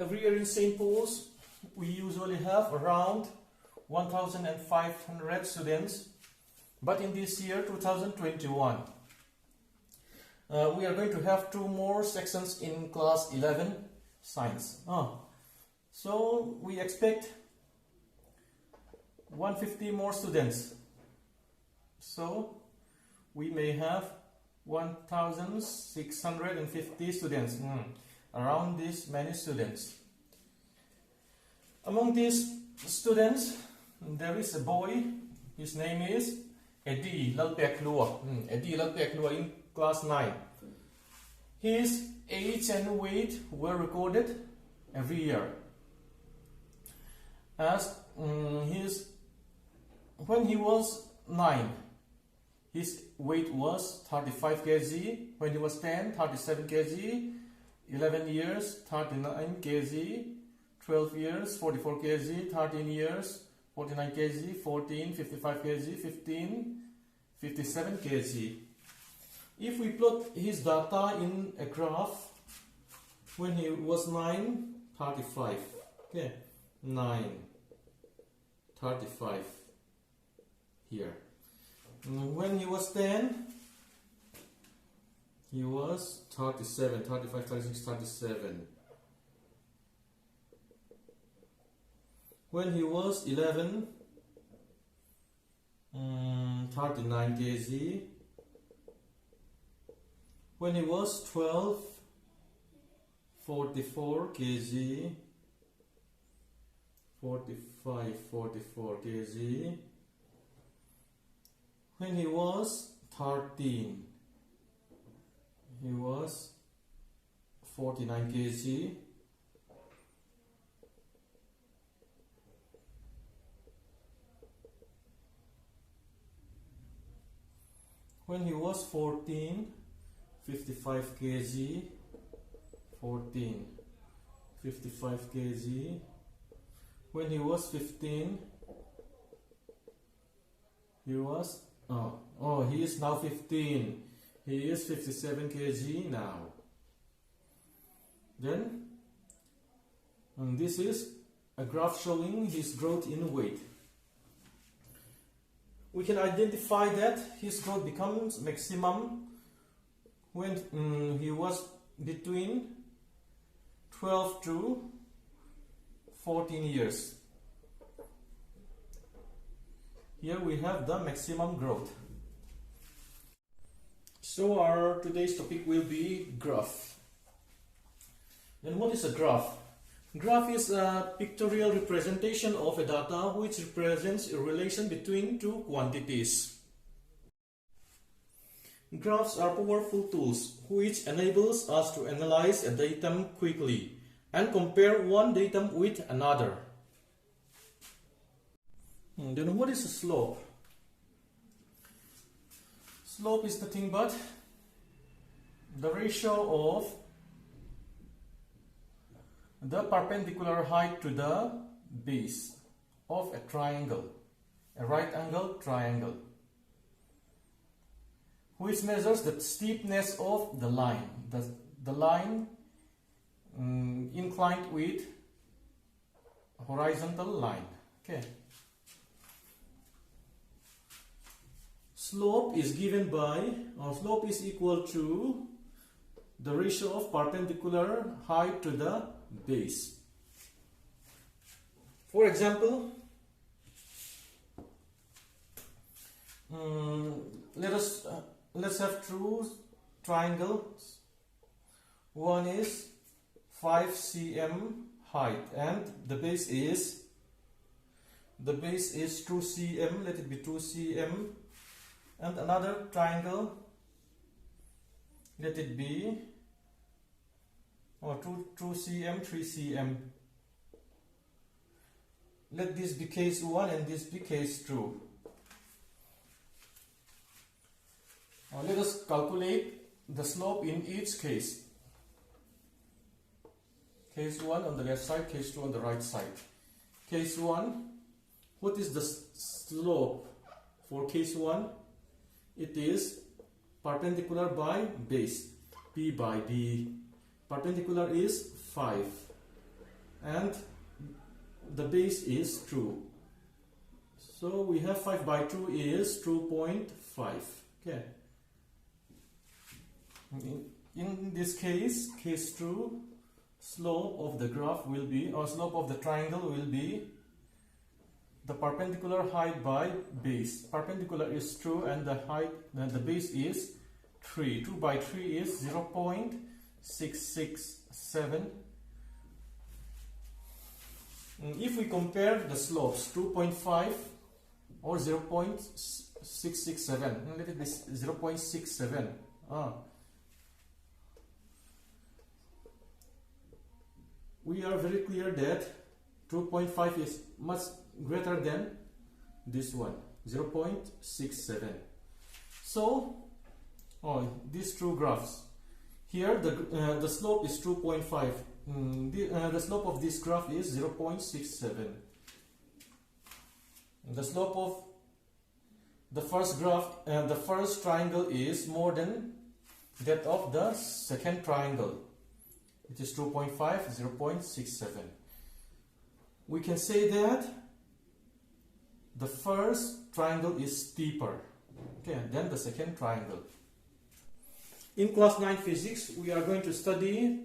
Every year in St. Paul's, we usually have around 1,500 students, but in this year, 2021, we are going to have 2 more sections in class 11 science. So we expect 150 more students. So we may have 1,650 students. Around this many students. Among these students, there is a boy. His name is Eddie Lalpek Lua. Eddie Lalpek Lua in class 9. His age and weight were recorded every year. As when he was 9, his weight was 35 kg. When he was 10, 37 kg. 11 years, 39 kg. 12 years, 44 kg. 13 years, 49 kg. 14, 55 kg. 15, 57 kg. If we plot his data in a graph, when he was 9, 35. Okay, 9, 35 here. When he was 10, he was 37, 35, 36, 37. When he was 11, 39 kg. When he was 12, 44 kg. 45, 44 kg. When he was 13, he was 49 kg. When he was 14, 55 kg. 14, 55 kg. When he was 15, he was he is now 15. He is 57 kg now. Then this is a graph showing his growth in weight. We can identify that his growth becomes maximum when he was between 12 to 14 years. Here we have the maximum growth. So our today's topic will be graph. Then what is a graph? Graph is a pictorial representation of a data which represents a relation between two quantities. Graphs are powerful tools which enables us to analyze a datum quickly and compare one datum with another. Then what is a slope? Slope is nothing but the ratio of the perpendicular height to the base of a triangle, a right angle triangle, which measures the steepness of the line, the line inclined with horizontal line. Okay. Slope is given by, or slope is equal to the ratio of perpendicular height to the base. For example, let's have two triangles. One is 5 cm height and the base is 2 cm. Let it be 2 cm. And another triangle, let it be 2 cm, 3 cm. Let this be case 1 and this be case 2. Now let us calculate the slope in each case. Case 1 on the left side, case 2 on the right side. Case 1, what is the slope for case 1? It is perpendicular by base, P by B. Perpendicular is 5. and the base is 2. So we have 5 by 2 is 2.5. Okay. In this case, case 2, slope of the graph will be, or slope of the triangle will be the perpendicular height by base. Perpendicular is 2 and the height, the base is 3. 2 by 3 is 0.667. If we compare the slopes, 2.5 or 0.667, let it be 0.67. We are very clear that 2.5 is much greater than this one, 0.67. So, these two graphs. Here the slope is 2.5. The slope of this graph is 0.67. The slope of the first graph, the first triangle is more than that of the second triangle. It is 2.5, 0.67. We can say that the first triangle is steeper, okay, than the second triangle. In class 9 physics, we are going to study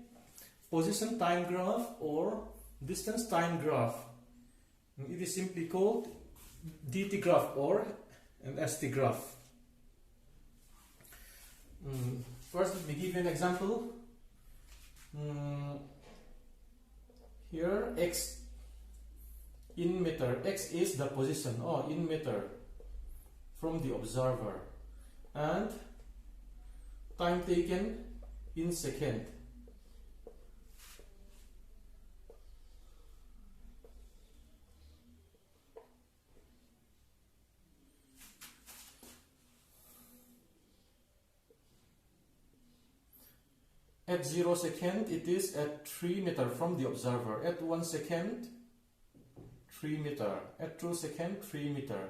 position time graph or distance time graph. It is simply called DT graph or an ST graph. First, let me give you an example. Here x in meter, x is the position in meter from the observer, and time taken in second. At 0 second, it is at 3 meter from the observer. At 1 second, 3 meter. At 2 seconds, 3 meter.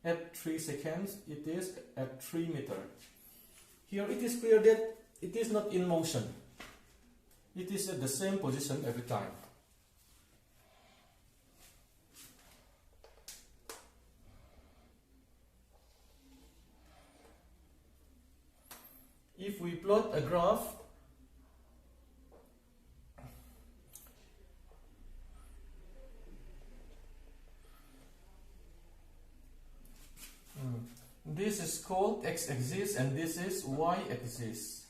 At 3 seconds, it is at 3 meter. Here it is clear that it is not in motion. It is at the same position every time. If we plot a graph this is called x-axis and this is y-axis.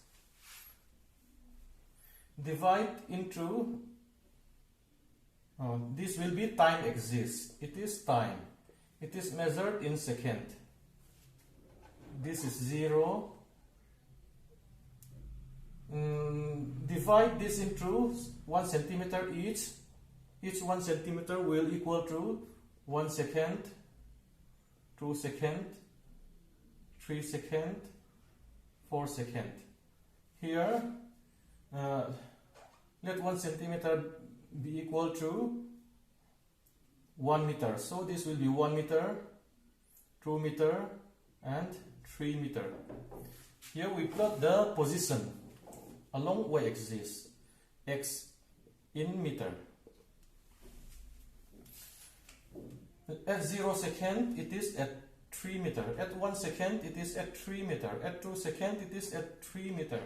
Divide into, this will be time axis. It is time. It is measured in second. This is 0. Divide this into 1 centimeter each. Each 1 centimeter will equal to 1 second, 2 second, 3 second, 4 second. Here, let 1 centimeter be equal to 1 meter. So this will be 1 meter, 2 meter, and 3 meter. Here we plot the position along y-axis, x in meter. At 0 second, it is at 3 meter. At 1 second, it is at 3 meter. At 2 seconds, it is at 3 meter.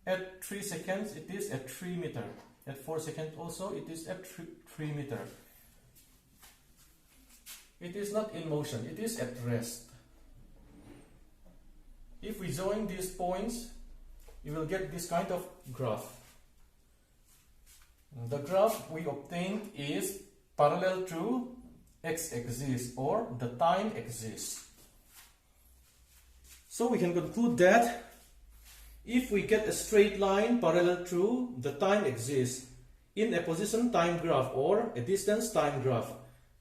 At 3 seconds, it is at 3 meter. At 4 seconds also, it is at 3 meter. It is not in motion, it is at rest. If we join these points, you will get this kind of graph. The graph we obtained is parallel to x-axis or the time axis. So we can conclude that if we get a straight line parallel to the time axis in a position time graph or a distance time graph,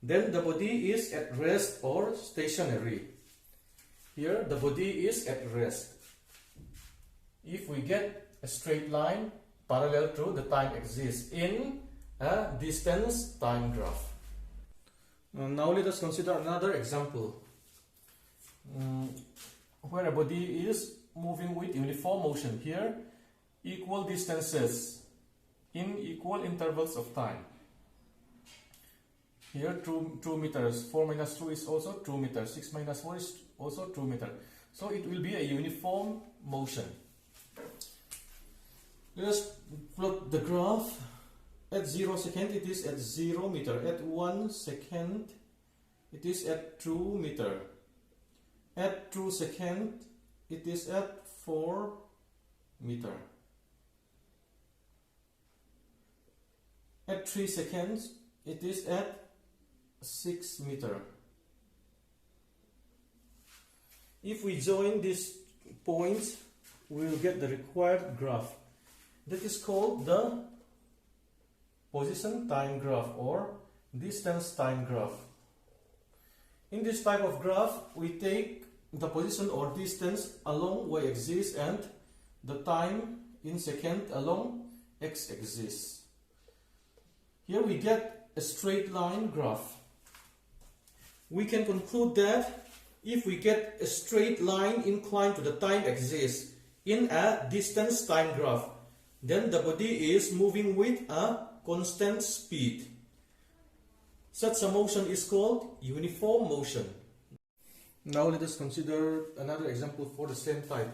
then the body is at rest or stationary. Here the body is at rest. If we get a straight line parallel to the time axis in a distance time graph. Now let us consider another example where a body is moving with uniform motion. Here equal distances in equal intervals of time. Here 2 meters, 4 minus 2 is also 2 meters, 6 minus 4 is also 2 meters. So it will be a uniform motion. Let us plot the graph. At 0 second it is at 0 meter. At 1 second it is at 2 meter. At 2 second it is at 4 meter. At 3 seconds it is at 6 meter. If we join these points, we will get the required graph. That is called the position time graph or distance time graph. In this type of graph, we take the position or distance along y-axis and the time in second along x-axis. Here we get a straight line graph. We can conclude that if we get a straight line inclined to the time axis in a distance time graph, then the body is moving with a constant speed. Such a motion is called uniform motion. Now let us consider another example for the same type.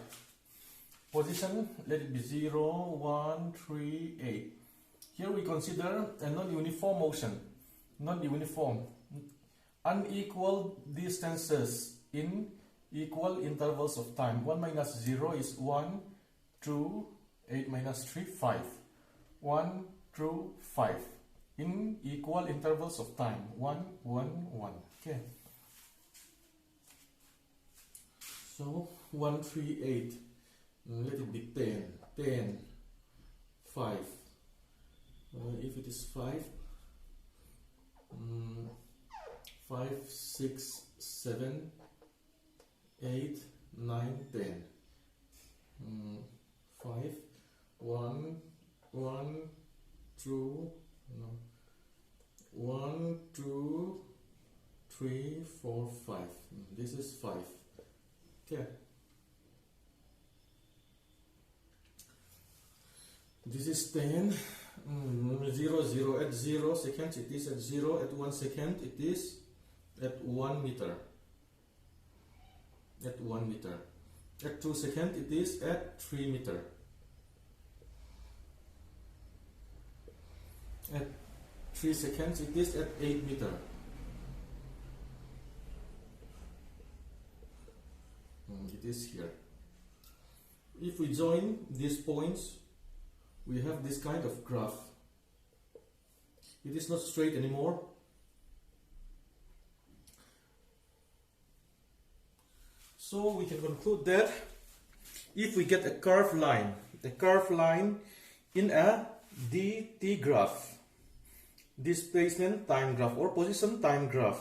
Position, let it be 0, 1, 3, 8. Here we consider a non-uniform motion. Non-uniform. Unequal distances in equal intervals of time. 1 minus 0 is 1, 2, 8 minus 3, 5. 1, 2, 5. In equal intervals of time. 1, 1, 1. Okay. So 1, 3, 8. Let it be 10. 10, 5. If it is 5, 5, 6, 7, 8, 9, 10. 5, 1, 1, 2, no. 1, 2, 3, 4, 5. This is 5. Okay. This is 10. 0, 0. At 0 seconds it is at 0. At 1 second it is at 1 meter. At 1 meter. At 2 seconds it is at 3 meter. At 3 seconds it is at 8 meter. It is here. If we join these points, we have this kind of graph. It is not straight anymore. So we can conclude that if we get a curved line in a dt graph, displacement time graph or position time graph,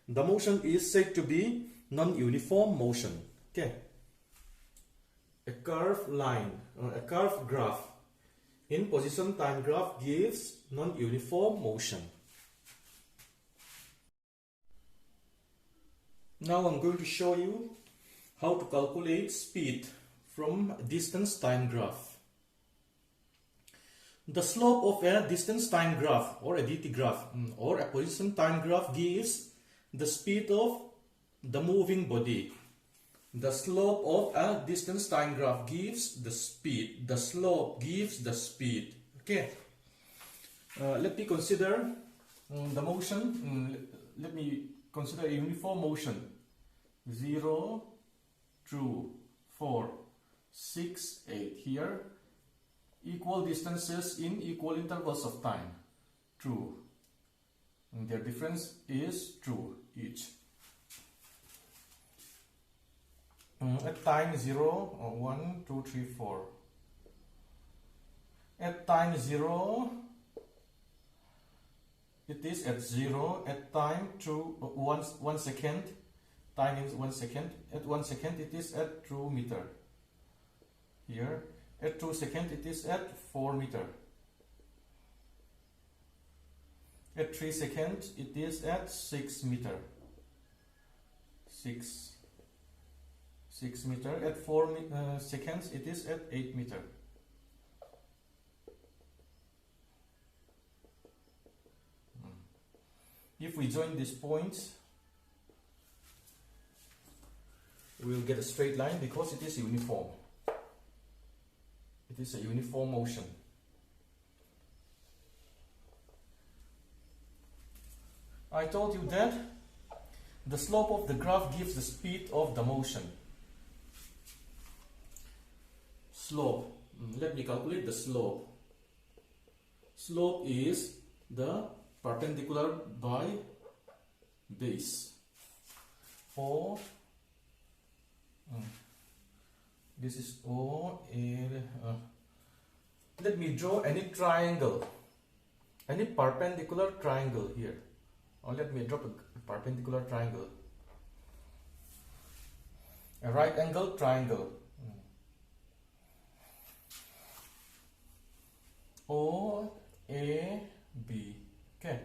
the motion is said to be non-uniform motion. Okay. A curved line or a curved graph in position time graph gives non-uniform motion. Now I'm going to show you how to calculate speed from distance time graph. The slope of a distance time graph or a dt graph or a position time graph gives the speed of the moving body. The slope of a distance time graph gives the speed. The slope gives the speed. Okay. Let me consider the motion. Let me consider a uniform motion. 0, 2, 4, 6, 8. Here, equal distances in equal intervals of time. 2. And their difference is 2 each. At time 0, 1, 2, 3, 4. At time 0, it is at 0. At time 1 second, time is 1 second. At 1 second, it is at 2 meter. Here, at 2 seconds, it is at 4 meter. At 3 seconds, it is at 6 meter. 6 meter. At 4 seconds, it is at 8 meter. If we join these points, we will get a straight line because it is uniform. It is a uniform motion. I told you that the slope of the graph gives the speed of the motion. Slope. Let me calculate the slope. Slope is the perpendicular by base. For this is O A. Let me draw any triangle, any perpendicular triangle here. Or let me draw a perpendicular triangle, a right angle triangle. O A B. Okay.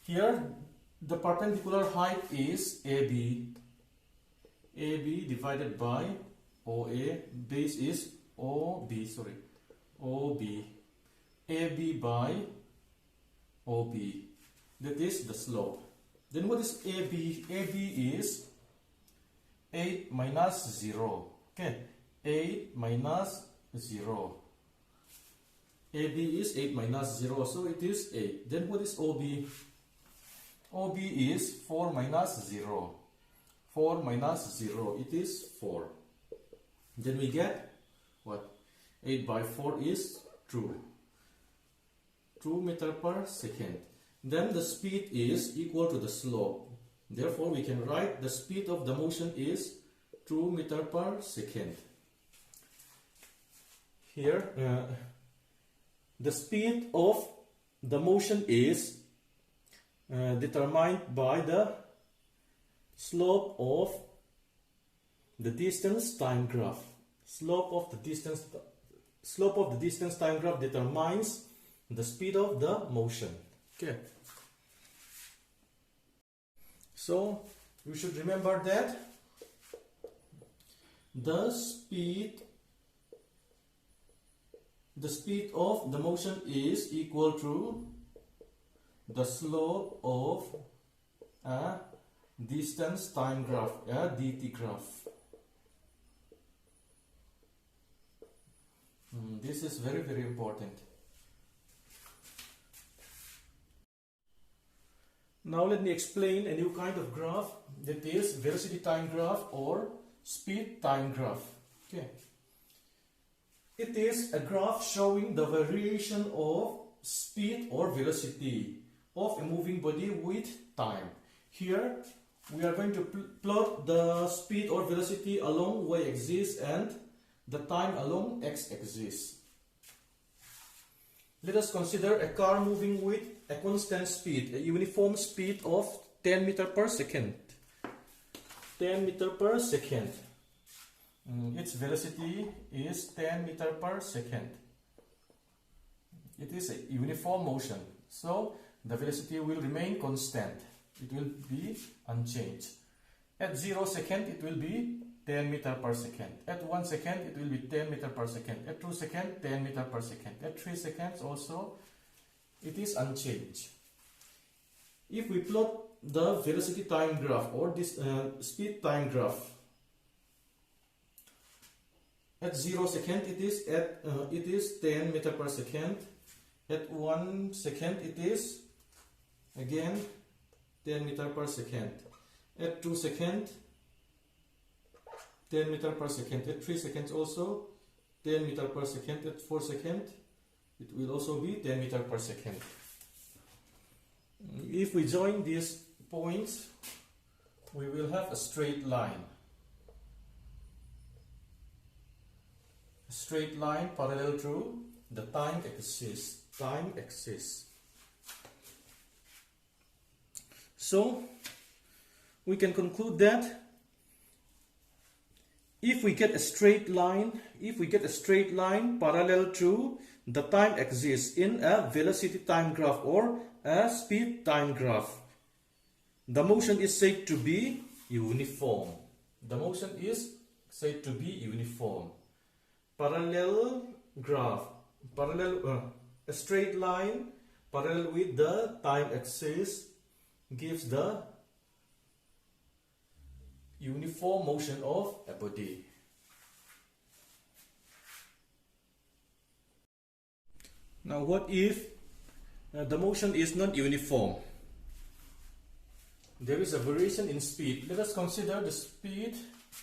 Here the perpendicular height is AB. AB divided by OA. Base is OB. Sorry, OB. AB by OB. That is the slope. Then what is AB? AB is 8 minus 0. Okay, 8 minus 0. AB is 8 minus 0, so it is 8. Then what is OB? OB is 4 minus 0. 4 minus 0, it is 4. Then we get what? 8 by 4 is 2 meters per second. Then the speed is equal to the slope. Therefore, we can write the speed of the motion is 2 meters per second. Here, the speed of the motion is determined by the slope of the distance time graph. Slope of the distance time graph determines the speed of the motion. Okay. So you should remember that the speed of the motion is equal to the slope of a distance time graph, a dt graph. This is very, very important. Now let me explain a new kind of graph, that is velocity time graph or speed time graph. Okay. It is a graph showing the variation of speed or velocity of a moving body with time. Here we are going to plot the speed or velocity along y-axis and the time along x-axis. Let us consider a car moving with a constant speed, a uniform speed of 10 meters per second. 10 meters per second. Its velocity is 10 meters per second. It is a uniform motion, so the velocity will remain constant. It will be unchanged. At 0 second, it will be 10 meters per second. At 1 second, it will be 10 meters per second. At 2 seconds, 10 meters per second. At 3 seconds also, it is unchanged. If we plot the velocity time graph or this speed time graph, at 0 second, it is 10 meters per second. At 1 second, it is again 10 meters per second. At 2 seconds, 10 meters per second. At 3 seconds also 10 meters per second. At 4 seconds, it will also be 10 meters per second. If we join these points, we will have a straight line. A straight line parallel to the time axis. Time axis. So we can conclude that if we get a straight line parallel to the time axis in a velocity time graph or a speed time graph, the motion is said to be uniform. The motion is said to be uniform. Parallel graph, a straight line parallel with the time axis gives the uniform motion of a body. Now what if the motion is not uniform? There is a variation in speed. Let us consider the speed.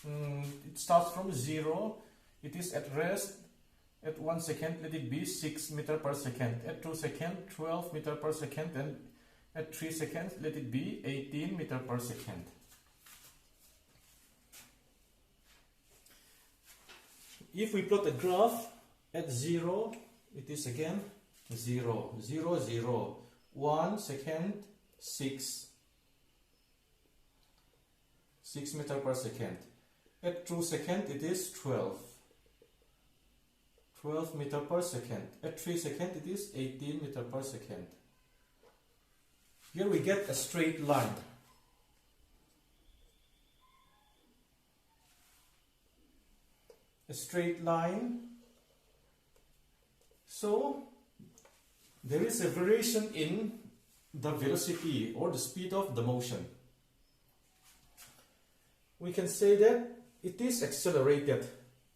It starts from 0. It is at rest at 1 second. Let it be 6 meters per second. At 2 seconds, 12 meters per second. And at 3 seconds, let it be 18 meters per second. If we plot a graph at 0, it is again 0, 0, 0, 1 second, 6 meters per second. At 2 seconds, it is 12 meters per second. At 3 seconds, it is 18 meters per second. Here we get a straight line. A straight line. So there is a variation in the velocity or the speed of the motion. We can say that it is accelerated.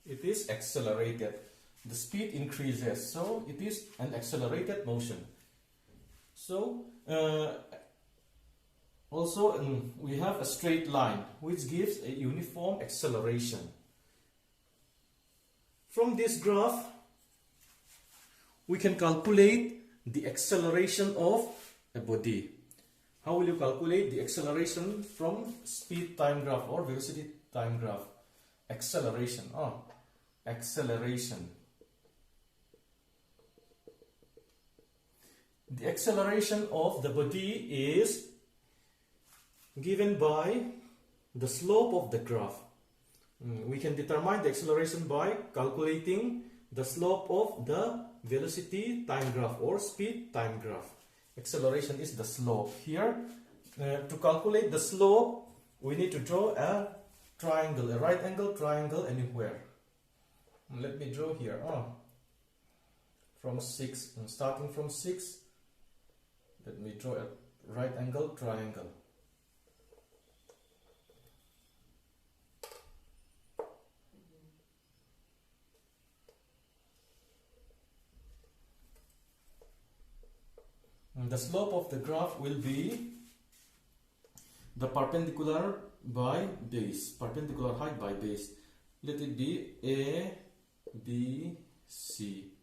It is accelerated. The speed increases, so it is an accelerated motion. So also we have a straight line which gives a uniform acceleration. From this graph, we can calculate the acceleration of a body. How will you calculate the acceleration from speed time graph or velocity time graph? Acceleration. Acceleration. The acceleration of the body is given by the slope of the graph. We can determine the acceleration by calculating the slope of the velocity time graph or speed time graph. Acceleration is the slope. Here, to calculate the slope, we need to draw a triangle, a right angle triangle anywhere. Let me draw here. From 6, starting from 6, let me draw a right angle triangle. The slope of the graph will be the perpendicular by base, perpendicular height by base. Let it be A, B, C.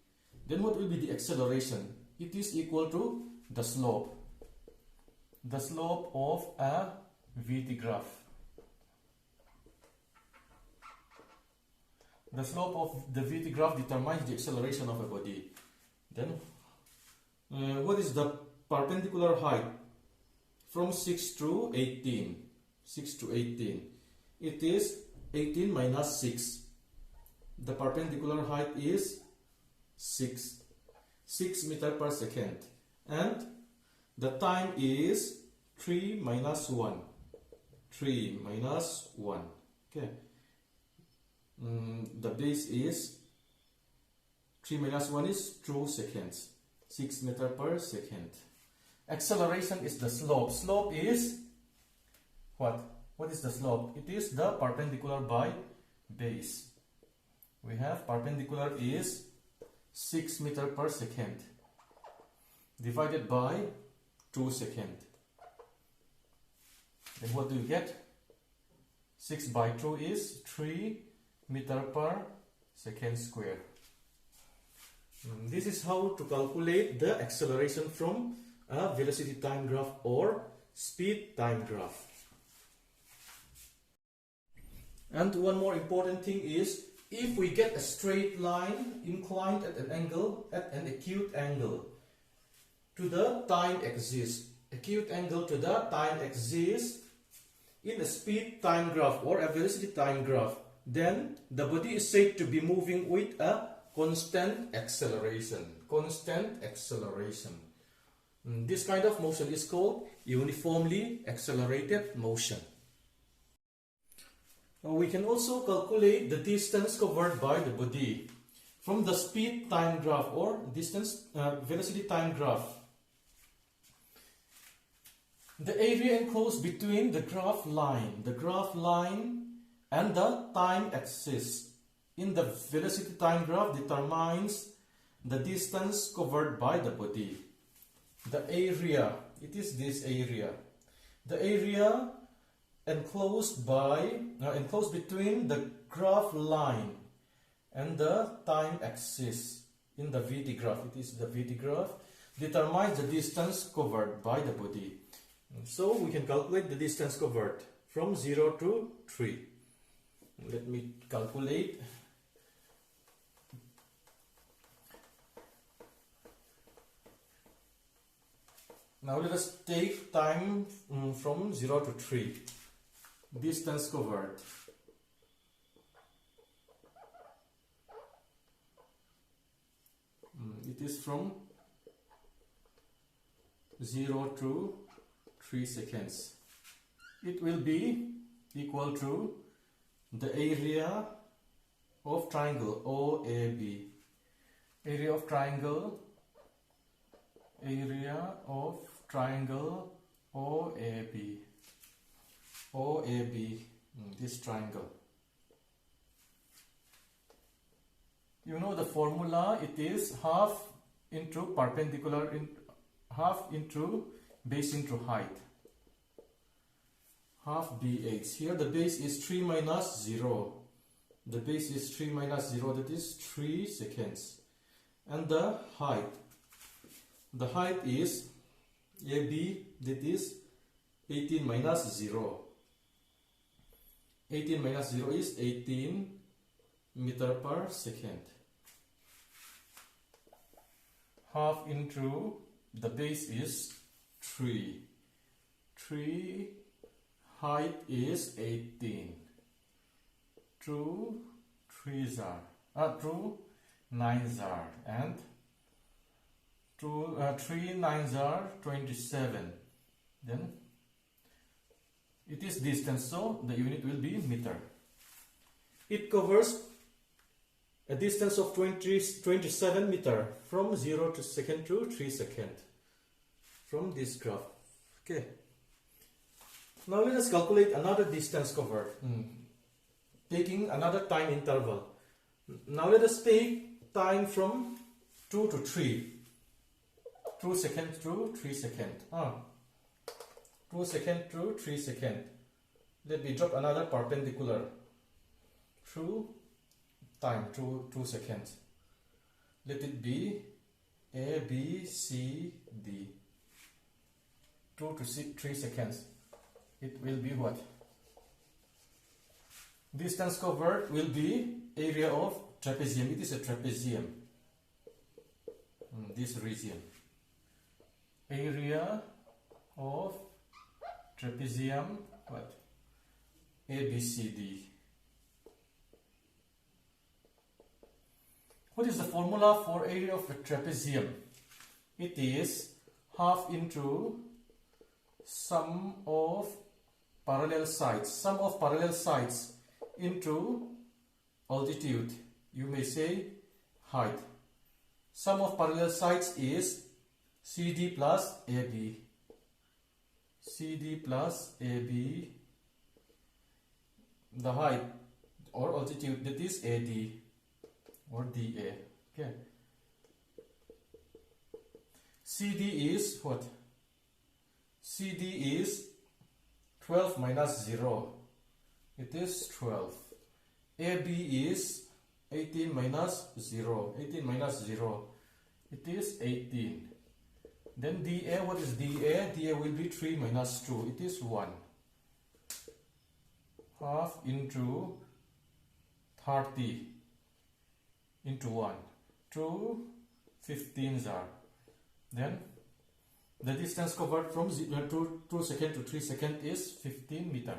Then what will be the acceleration? It is equal to the slope of a VT graph. The slope of the VT graph determines the acceleration of a body. Then what is the perpendicular height from 6 to 18? 6 to 18. It is 18 minus 6. The perpendicular height is 6 meters per second. And the time is 3 minus 1. 3 minus 1. Okay. The base is 3 minus 1 is 2 seconds. 6 meters per second. Acceleration is the slope. Slope is what? What is the slope? It is the perpendicular by base. We have perpendicular is 6 meters per second divided by 2 seconds. Then what do you get? 6 by 2 is 3 meters per second square. This is how to calculate the acceleration from a velocity time graph or speed time graph. And one more important thing is, if we get a straight line inclined at an angle, at an acute angle to the time axis, acute angle to the time axis in a speed time graph or a velocity time graph, then the body is said to be moving with a constant acceleration. Constant acceleration. This kind of motion is called uniformly accelerated motion. We can also calculate the distance covered by the body from the speed time graph or distance velocity time graph. The area enclosed between the graph line and the time axis in the velocity time graph determines the distance covered by the body. The area, it is this area. The area enclosed between the graph line and the time axis in the VT graph, it is the VT graph, determines the distance covered by the body. So we can calculate the distance covered from 0 to 3. Let me calculate. Now let us take time from 0 to 3. Distance covered. It is from 0 to 3 seconds. It will be equal to the area of triangle OAB. Area of triangle OAB. OAB, this triangle. You know the formula, it is half into perpendicular, half into base into height. Half bh. Here the base is 3 minus 0. The base is 3 minus 0, that is 3 seconds. And the height is AB, that is 18 minus 0. 18 minus 0 is 18 meter per second. Half into the base is 3. 3, height is 18. 2 3s are 2 9s are, and 3 9s are 27. Then it is distance, so the unit will be meter. It covers a distance of 27 meter from 0 to second to 3 second from this graph. Okay. Now let us calculate another distance covered, taking another time interval. Now let us take time from 2 to 3. 2 seconds to 3 seconds. 2 seconds to 3 seconds. Let me drop another perpendicular through time, 2 seconds. Let it be A, B, C, D. 2 to 3 seconds. It will be what? Distance covered will be area of trapezium. It is a trapezium. This region. Area of trapezium, what? ABCD. What is the formula for area of a trapezium? It is half into sum of parallel sides. Sum of parallel sides into altitude. You may say height. Sum of parallel sides is CD plus AB. CD plus AB. The height or altitude, that is AD or DA. Okay. CD is what? CD is 12 minus 0. It is 12. AB is 18 minus 0. 18 minus 0. It is 18. Then DA, what is DA? DA will be 3 minus 2. It is 1. Half into 30 into 1. 2 15s are. Then the distance covered from 2 second to 3 second is 15 meter.